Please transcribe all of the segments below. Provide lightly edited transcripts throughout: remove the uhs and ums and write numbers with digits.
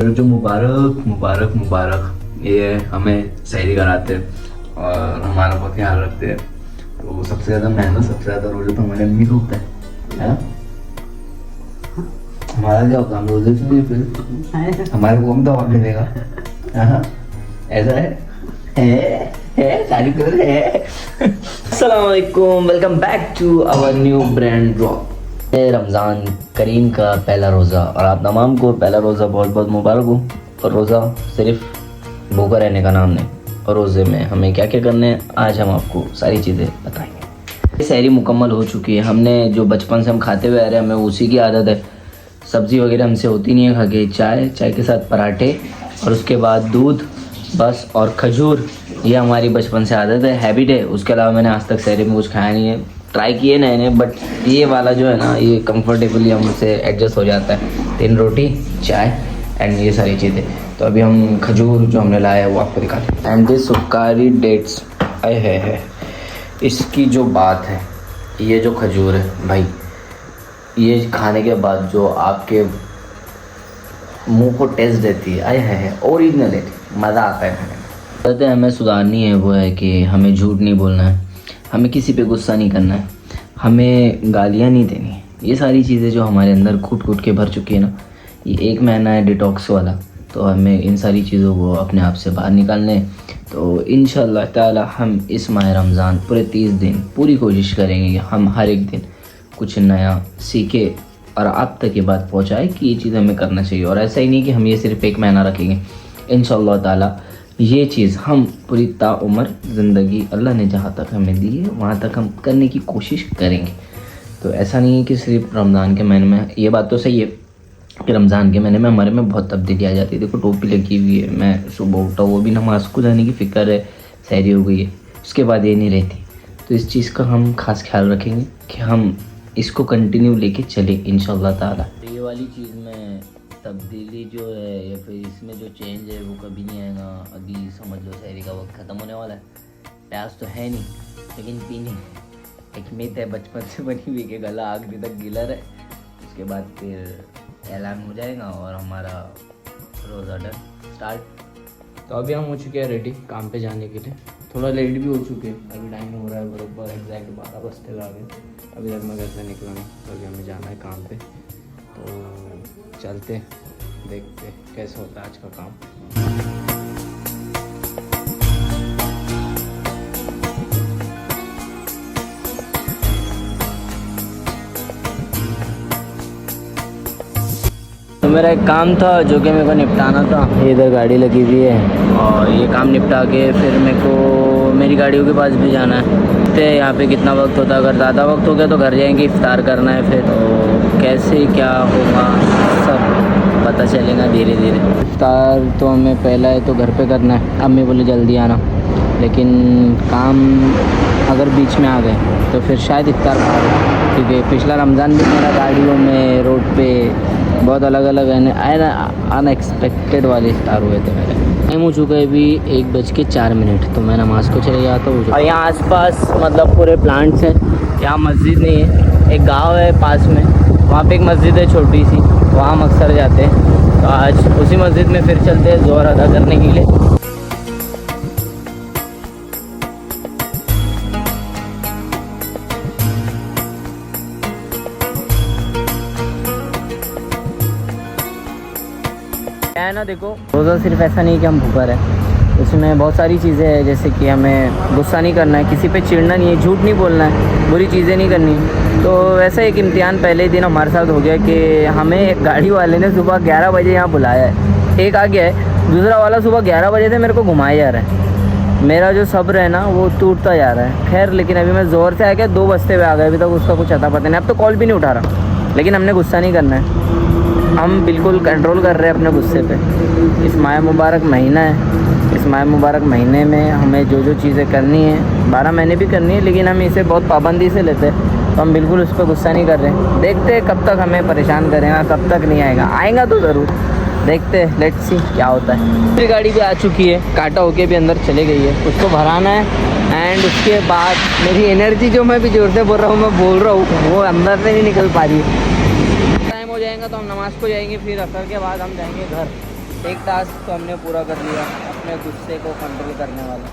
जो मुबारक मुबारक मुबारक ये हमें सहरी कराते हैं और हमारा बहुत ख्याल रखते हैं। तो सबसे ज़्यादा मेहनत सबसे ज़्यादा रोज़े तो हमारे अम्मी को होता है ना? हमारा क्या होता है, हम रोज़े से नहीं फिर हमारे को तो और मिलेगा। हाँ ऐसा है सारी कलर है। अस्सलाम वालेकुम, welcome back to our new brand blog. Ramzan करीम का पहला रोज़ा और आप तमाम को पहला रोज़ा बहुत बहुत मुबारक हो। और रोज़ा सिर्फ भूखा रहने का नाम नहीं, और रोज़े में हमें क्या क्या करना है आज हम आपको सारी चीज़ें बताएंगे। सहरी मुकम्मल हो चुकी है। हमने जो बचपन से हम खाते हुए आ रहे हैं हमें उसी की आदत है। सब्ज़ी वगैरह हमसे होती नहीं है, खा के चाय के साथ पराठे और उसके बाद दूध बस और खजूर, ये हमारी बचपन से आदत है, हैबिट है। उसके अलावा मैंने आज तक सहरी में कुछ खाया नहीं है। ट्राई किए नए नए, बट ये वाला जो है ना ये कंफर्टेबली हमसे एडजस्ट हो जाता है। 3 रोटी चाय एंड ये सारी चीज़ें। तो अभी हम खजूर जो हमने लाया है वो आपको दिखाते हैं। एंड दिस सुकारी डेट्स है इसकी जो बात है, ये जो खजूर है भाई, ये खाने के बाद जो आपके मुंह को टेस्ट देती है, है ओरिजिनल है, मज़ा आता है खाने में। कहते हैं हमें सुधारनी है वो है कि हमें झूठ नहीं बोलना है, हमें किसी पे गुस्सा नहीं करना है, हमें गालियाँ नहीं देनी है। ये सारी चीज़ें जो हमारे अंदर कूट के भर चुकी है ना, ये 1 महीना है डिटॉक्स वाला, तो हमें इन सारी चीज़ों को अपने आप से बाहर निकालने। तो इंशाअल्लाह ताला हम इस माह रमज़ान पूरे 30 दिन पूरी कोशिश करेंगे कि हम हर एक दिन कुछ नया सीखे और आप तक ये बात पहुँचाए कि ये चीज़ हमें करना चाहिए। और ऐसा ही नहीं कि हम ये सिर्फ 1 महीना रखेंगे, इंशाअल्लाह ताला ये चीज़ हम पूरी ताउम्र ज़िंदगी अल्लाह ने जहाँ तक हमें दी है वहाँ तक हम करने की कोशिश करेंगे। तो ऐसा नहीं है कि सिर्फ रमज़ान के महीने में। ये बात तो सही है कि रमज़ान के महीने में हमारे में बहुत तब्दीली आ जाती है। देखो टोपी लगी हुई है, मैं सुबह उठा वो भी नमाज को जाने की फ़िक्र है, सहरी हो गई है, उसके बाद ये नहीं रहती। तो इस चीज़ का हम खास ख्याल रखेंगे कि हम इसको कंटिन्यू लेके चले इंशाअल्लाह ताला। ये वाली चीज़ में तब्दीली जो है या फिर इसमें जो चेंज है वो कभी नहीं आएगा। अभी समझ लो सहरी का वक्त ख़त्म होने वाला है, प्यास तो है नहीं लेकिन पीनी एक मित है बचपन से बनी हुई कि गला आखिरी तक गीला रहे। उसके बाद फिर ऐलान हो जाएगा और हमारा रोज़ा डन स्टार्ट। तो अभी हम हो चुके हैं रेडी काम पे जाने के लिए, थोड़ा लेट भी हो चुके हैं। अभी टाइम हो रहा है बराबर एग्जैक्ट 12 बजते आ गए। अभी तक मैं घर से निकला नहीं, तो अभी हमें जाना है काम पे। तो चलते देखते कैसे होता है आज का काम। तो मेरा एक काम था जो कि मेरे को निपटाना था। इधर गाड़ी लगी हुई है और ये काम निपटा के फिर मेरे को मेरी गाड़ियों के पास भी जाना है। देखते हैं यहाँ पे कितना वक्त होता है। अगर ज़्यादा वक्त हो गया तो घर जाएंगे, इफ्तार करना है। फिर तो कैसे क्या होगा सब पता चलेगा धीरे धीरे। इफ्तार तो हमें पहला है तो घर पे करना है। अम्मी बोले जल्दी आना, लेकिन काम अगर बीच में आ गए तो फिर शायद इफ्तार खा, क्योंकि पिछला रमज़ान भी मेरा गाड़ियों में रोड पे बहुत अलग अलग अनएक्सपेक्टेड वाले इफ्तार हुए थे मेरे। टाइम हो चुका है अभी 1:04, तो मैं नमाज को चले जाता हूँ। और यहाँ आसपास मतलब पूरे प्लांट्स हैं। यहाँ मस्जिद नहीं है, एक गांव है पास में, वहाँ पे एक मस्जिद है छोटी सी, वहाँ हम अक्सर जाते हैं। तो आज उसी मस्जिद में फिर चलते हैं ज़ोहर अदा करने के लिए। है ना, देखो रोज़ा सिर्फ ऐसा नहीं कि हम भूखा रहे, उसमें बहुत सारी चीज़ें हैं। जैसे कि हमें गुस्सा नहीं करना है, किसी पे चिढ़ना नहीं है, झूठ नहीं बोलना है, बुरी चीज़ें नहीं करनी। तो वैसा एक इम्तिहान पहले ही दिन हमारे साथ हो गया कि हमें गाड़ी वाले ने सुबह 11 बजे यहाँ बुलाया है। एक आ गया है, दूसरा वाला सुबह 11 बजे से मेरे को घुमाया जा रहा है। मेरा जो सब्र है ना वो टूटता जा रहा है। खैर लेकिन अभी मैं ज़ोर से आया 2 बजते हुए आ गए, अभी तक उसका कुछ अता पता नहीं। अब तो कॉल भी नहीं उठा रहा, लेकिन हमने गुस्सा नहीं करना है। हम बिल्कुल कंट्रोल कर रहे हैं अपने गुस्से पे। इस माह मुबारक महीना है, इस माह मुबारक महीने में हमें जो जो चीज़ें करनी है 12 महीने भी करनी है, लेकिन हम इसे बहुत पाबंदी से लेते हैं। तो हम बिल्कुल उस पर गुस्सा नहीं कर रहे। देखते हैं कब तक हमें परेशान करेगा, कब तक नहीं आएगा तो ज़रूर देखते हैं, लेट्स सी क्या होता है। मेरी गाड़ी भी आ चुकी है, काटा होके भी अंदर चले गई है, उसको भराना है। एंड उसके बाद मेरी एनर्जी जो मैं भी जोर से बोल रहा हूँ, मैं बोल रहा हूँ वो अंदर से नहीं निकल पा रही है। टाइम हो जाएगा तो हम नमाज़ को जाएंगे, फिर असर के बाद हम जाएंगे घर। एक टास्क तो हमने पूरा कर लिया, अपने गुस्से को कंट्रोल करने वाला।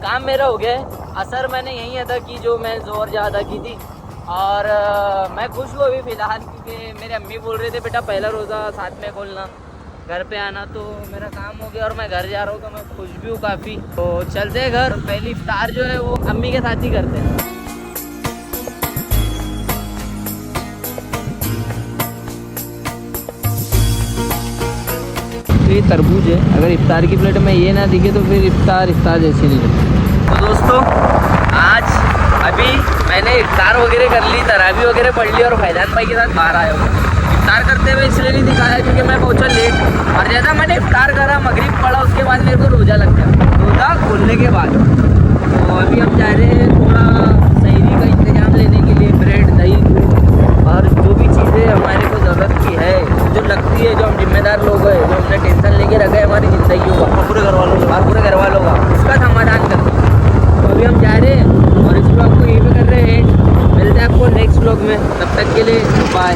काम मेरा हो गया है। असर मैंने यही अदा की जो मैं जोर जा अदा की थी, और मैं खुश हूँ अभी फ़िलहाल, क्योंकि मेरे अम्मी बोल रहे थे बेटा पहला रोज़ा साथ में खोलना, घर पे आना। तो मेरा काम हो गया और मैं घर जा रहा हूँ, तो मैं खुश भी हूँ काफ़ी। तो चलते हैं घर। पहली इफ्तार जो है वो अम्मी के साथ ही करते हैं। तो ये तरबूज है, अगर इफ्तार की प्लेट में ये ना दिखे तो फिर इफ्तार जैसी नहीं लगती। तो दोस्तों आज अभी मैंने इफ्तार वगैरह कर ली, तरावी वगैरह पढ़ ली और फैजान भाई के साथ बाहर आया हूँ। इफ्तार करते हुए इसलिए नहीं दिखाया क्योंकि मैं पहुँचा लेट, और जैसा मैंने इफ्तार करा मगरिब पढ़ा उसके बाद मेरे को रोज़ा लग गया, रोज़ा खोलने के बाद। तो अभी हम जा रहे हैं थोड़ा सहरी का इंतजाम लेने के लिए, ब्रेड दही और जो भी चीज़ें हमारे को ज़रूरत की है, जो लगती है, जो हम जिम्मेदार लोग हैं, जो हमने टेंशन लेके रखा है हमारी ज़िंदगी का, पूरे घर वालों का उसका समाधान करते हैं। तो अभी हम जा रहे हैं और इस ब्लॉग को यहीं पे कर रहे हैं। मिलते हैं आपको नेक्स्ट ब्लॉग में, तब तक के लिए बाय।